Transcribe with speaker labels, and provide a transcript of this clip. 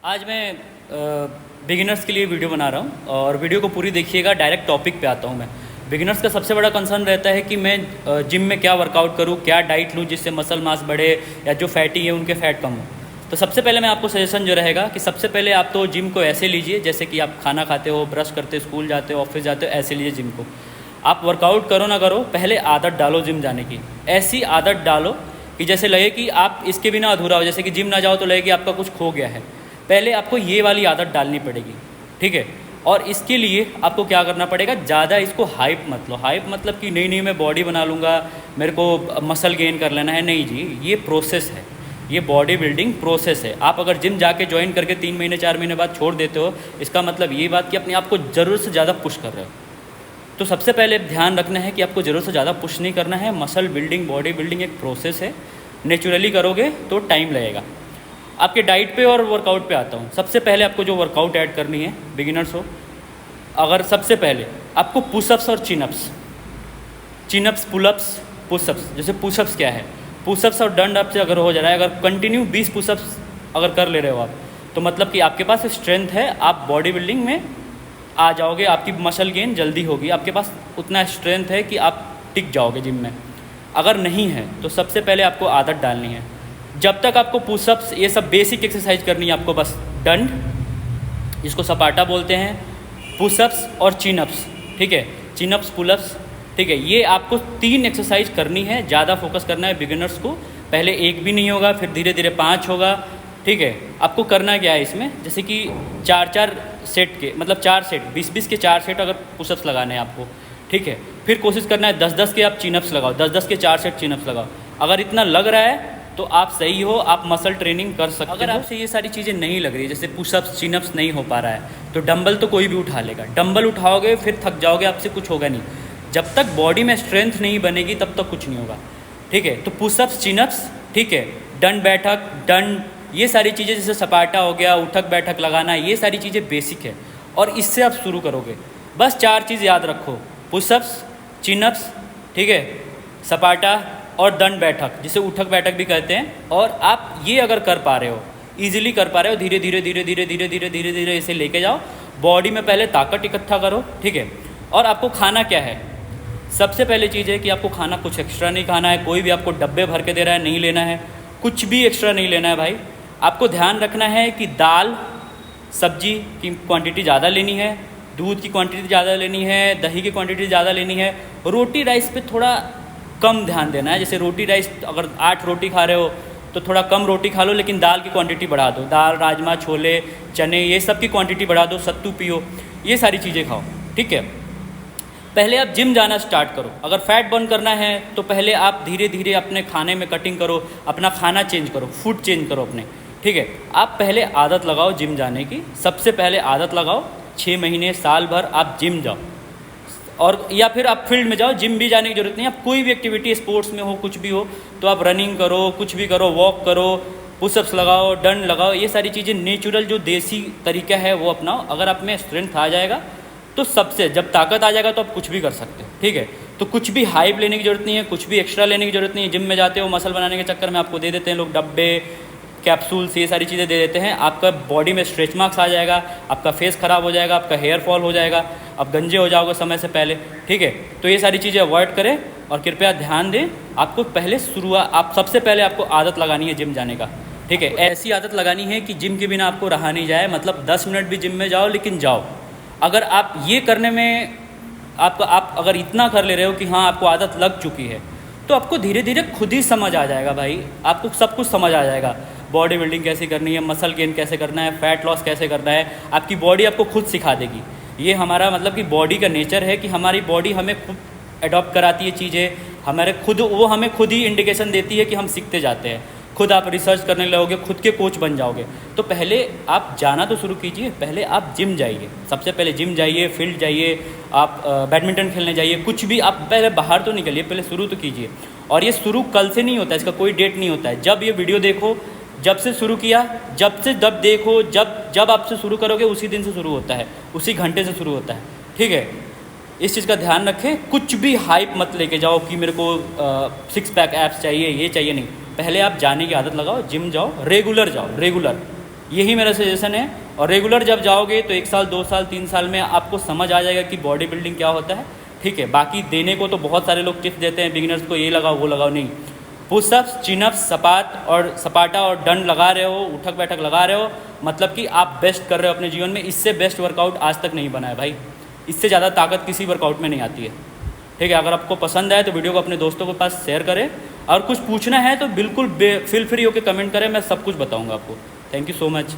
Speaker 1: आज मैं बिगिनर्स के लिए वीडियो बना रहा हूँ और वीडियो को पूरी देखिएगा। डायरेक्ट टॉपिक पे आता हूँ मैं। बिगिनर्स का सबसे बड़ा कंसर्न रहता है कि मैं जिम में क्या वर्कआउट करूँ, क्या डाइट लूँ जिससे मसल मास बढ़े या जो फैटी है उनके फैट कम हो। तो सबसे पहले मैं आपको सजेशन जो रहेगा कि सबसे पहले आप तो जिम को ऐसे लीजिए जैसे कि आप खाना खाते हो, ब्रश करते हो, स्कूल जाते हो, ऑफिस जाते हो, ऐसे लीजिए जिम को। आप वर्कआउट करो ना करो, पहले आदत डालो जिम जाने की। ऐसी आदत डालो कि जैसे लगे कि आप इसके बिना अधूरा हो, जैसे कि जिम ना जाओ तो लगे कि आपका कुछ खो गया है। पहले आपको ये वाली आदत डालनी पड़ेगी, ठीक है। और इसके लिए आपको क्या करना पड़ेगा, ज़्यादा इसको हाइप मत लो। हाइप मतलब कि नहीं मैं बॉडी बना लूँगा, मेरे को मसल गेन कर लेना है। नहीं जी, ये प्रोसेस है, ये बॉडी बिल्डिंग प्रोसेस है। आप अगर जिम जाके ज्वाइन करके 3 महीने 4 महीने बाद छोड़ देते हो, इसका मतलब ये बात कि अपने आप को ज़रूरत से ज़्यादा पुश कर रहे हो। तो सबसे पहले ध्यान रखना है कि आपको ज़रूरत से ज़्यादा पुश नहीं करना है। मसल बिल्डिंग, बॉडी बिल्डिंग एक प्रोसेस है। नेचुरली करोगे तो टाइम लगेगा। आपके डाइट पे और वर्कआउट पे आता हूँ। सबसे पहले आपको जो वर्कआउट ऐड करनी है, बिगिनर्स हो अगर, सबसे पहले आपको पुशअप्स और चिनअप्स, पुलअप्स, पुशअप्स। जैसे पुशअप्स क्या है, पुशअप्स और डंड अप से अगर हो जा रहा है, अगर कंटिन्यू 20 पुशअप्स अगर कर ले रहे हो आप, तो मतलब कि आपके पास स्ट्रेंथ है, आप बॉडी बिल्डिंग में आ जाओगे, आपकी मसल गेन जल्दी होगी, आपके पास उतना स्ट्रेंथ है कि आप टिक जाओगे जिम में। अगर नहीं है तो सबसे पहले आपको आदत डालनी है। जब तक आपको पुशअप्स, ये सब बेसिक एक्सरसाइज करनी है आपको, बस डंड जिसको सपाटा बोलते हैं, पुशअप्स और चिनअप्स, ठीक है, चिनअप्स, पुलअप्स, ठीक है। ये आपको 3 एक्सरसाइज करनी है। ज़्यादा फोकस करना है बिगिनर्स को। पहले 1 भी नहीं होगा, फिर धीरे धीरे 5 होगा, ठीक है। आपको करना क्या है इसमें, जैसे कि 4-4 सेट के, मतलब 4 सेट, 20-20 के 4 सेट अगर पुशअप्स लगाने हैं आपको, ठीक है। फिर कोशिश करना है 10-10 के आप चिनअप्स लगाओ, 10-10 के 4 सेट चिनअप्स लगाओ। अगर इतना लग रहा है तो आप सही हो, आप मसल ट्रेनिंग कर सकते हो। अगर आपसे ये सारी चीज़ें नहीं लग रही, जैसे पुशअप्स, चिनअप्स नहीं हो पा रहा है, तो डंबल तो कोई भी उठा लेगा। डंबल उठाओगे फिर थक जाओगे, आपसे कुछ होगा नहीं। जब तक बॉडी में स्ट्रेंथ नहीं बनेगी तब तक कुछ नहीं होगा, ठीक है। तो पुशअप्स, चिनअप्स, ठीक है, डंड बैठक, डंड, ये सारी चीज़ें, जैसे सपाटा हो गया, उठक बैठक लगाना, ये सारी चीज़ें बेसिक है और इससे आप शुरू करोगे। बस 4 चीज़ याद रखो, पुशअप्स, चिनअप्स, ठीक है, सपाटा और दंड बैठक, जिसे उठक बैठक भी कहते हैं। और आप ये अगर कर पा रहे हो, ईजिली कर पा रहे हो, धीरे धीरे धीरे धीरे धीरे धीरे धीरे धीरे इसे लेके जाओ। बॉडी में पहले ताकत इकट्ठा करो, ठीक है। और आपको खाना क्या है, सबसे पहले चीज़ है कि आपको खाना कुछ एक्स्ट्रा नहीं खाना है। कोई भी आपको डब्बे भर के दे रहा है, नहीं लेना है, कुछ भी एक्स्ट्रा नहीं लेना है भाई। आपको ध्यान रखना है कि दाल सब्जी की क्वांटिटी ज़्यादा लेनी है, दूध की क्वांटिटी ज़्यादा लेनी है, दही की क्वांटिटी ज़्यादा लेनी है। रोटी राइस पे थोड़ा कम ध्यान देना है। जैसे रोटी राइस, अगर 8 रोटी खा रहे हो तो थोड़ा कम रोटी खा लो, लेकिन दाल की क्वांटिटी बढ़ा दो। दाल, राजमा, छोले, चने, ये सब की क्वांटिटी बढ़ा दो। सत्तू पियो, ये सारी चीज़ें खाओ, ठीक है। पहले आप जिम जाना स्टार्ट करो। अगर फैट बर्न करना है तो पहले आप धीरे धीरे अपने खाने में कटिंग करो, अपना खाना चेंज करो, फूड चेंज करो अपने, ठीक है। आप पहले आदत लगाओ जिम जाने की, सबसे पहले आदत लगाओ। 6 महीने, साल भर आप जिम जाओ, और या फिर आप फील्ड में जाओ। जिम भी जाने की जरूरत नहीं, आप कोई भी एक्टिविटी, स्पोर्ट्स में हो, कुछ भी हो, तो आप रनिंग करो, कुछ भी करो, वॉक करो, पुशअप्स लगाओ, डंड लगाओ। ये सारी चीज़ें नेचुरल जो देसी तरीका है वो अपनाओ। अगर आप में स्ट्रेंथ आ जाएगा तो सबसे, जब ताकत आ जाएगा तो आप कुछ भी कर सकते हो, ठीक है। तो कुछ भी हाइप लेने की जरूरत नहीं है, कुछ भी एक्स्ट्रा लेने की जरूरत नहीं है। जिम में जाते हो, मसल बनाने के चक्कर में आपको दे देते हैं लोग डब्बे, कैप्सूल्स, ये सारी चीज़ें दे देते हैं। आपका बॉडी में स्ट्रेच मार्क्स आ जाएगा, आपका फेस ख़राब हो जाएगा, आपका हेयर फॉल हो जाएगा, आप गंजे हो जाओगे समय से पहले, ठीक है। तो ये सारी चीज़ें अवॉइड करें और कृपया ध्यान दें। आपको पहले आप सबसे पहले आपको आदत लगानी है जिम जाने का, ठीक है। ऐसी आदत लगानी है कि जिम के बिना आपको रहा नहीं जाए। मतलब 10 मिनट भी जिम में जाओ, लेकिन जाओ। अगर आप ये करने में आप अगर इतना कर ले रहे हो कि हाँ आपको आदत लग चुकी है, तो आपको धीरे धीरे खुद ही समझ आ जाएगा भाई। आपको सब कुछ समझ आ जाएगा। बॉडी बिल्डिंग कैसे करनी है, मसल गेन कैसे करना है, फैट लॉस कैसे करना है, आपकी बॉडी आपको खुद सिखा देगी। ये हमारा मतलब कि बॉडी का नेचर है कि हमारी बॉडी हमें खुद अडॉप्ट कराती है चीज़ें, हमारे खुद, वो हमें खुद ही इंडिकेशन देती है कि हम सीखते जाते हैं। खुद आप रिसर्च करने लगोगे, खुद के कोच बन जाओगे। तो पहले आप जाना तो शुरू कीजिए, पहले आप जिम जाइए। सबसे पहले जिम जाइए, फील्ड जाइए, आप बैडमिंटन खेलने जाइए, कुछ भी आप पहले बाहर तो निकलिए, पहले शुरू तो कीजिए। और ये शुरू कल से नहीं होता है, इसका कोई डेट नहीं होता है। जब ये वीडियो देखो, जब से शुरू किया, जब देखो, जब आपसे शुरू करोगे उसी दिन से शुरू होता है, उसी घंटे से शुरू होता है, ठीक है। इस चीज़ का ध्यान रखें। कुछ भी हाइप मत लेके जाओ कि मेरे को 6 पैक एब्स चाहिए, ये चाहिए, नहीं। पहले आप जाने की आदत लगाओ, जिम जाओ, रेगुलर जाओ, रेगुलर, यही मेरा सजेशन है। और रेगुलर जब जाओगे तो 1 साल 2 साल 3 साल में आपको समझ आ जाएगा कि बॉडी बिल्डिंग क्या होता है। ठीक है, बाकी देने को तो बहुत सारे लोग टिप्स देते हैं बिगिनर्स को, ये लगाओ वो लगाओ, नहीं। पुशअप्स, चिनअप्स, सपाटा और डंड लगा रहे हो, उठक बैठक लगा रहे हो, मतलब कि आप बेस्ट कर रहे हो अपने जीवन में। इससे बेस्ट वर्कआउट आज तक नहीं बना है भाई, इससे ज़्यादा ताकत किसी वर्कआउट में नहीं आती है। ठीक है, अगर आपको पसंद आए तो वीडियो को अपने दोस्तों के पास शेयर करें, और कुछ पूछना है तो बिल्कुल फील फ्री होकर कमेंट करें, मैं सब कुछ बताऊँगा आपको। Thank you so much.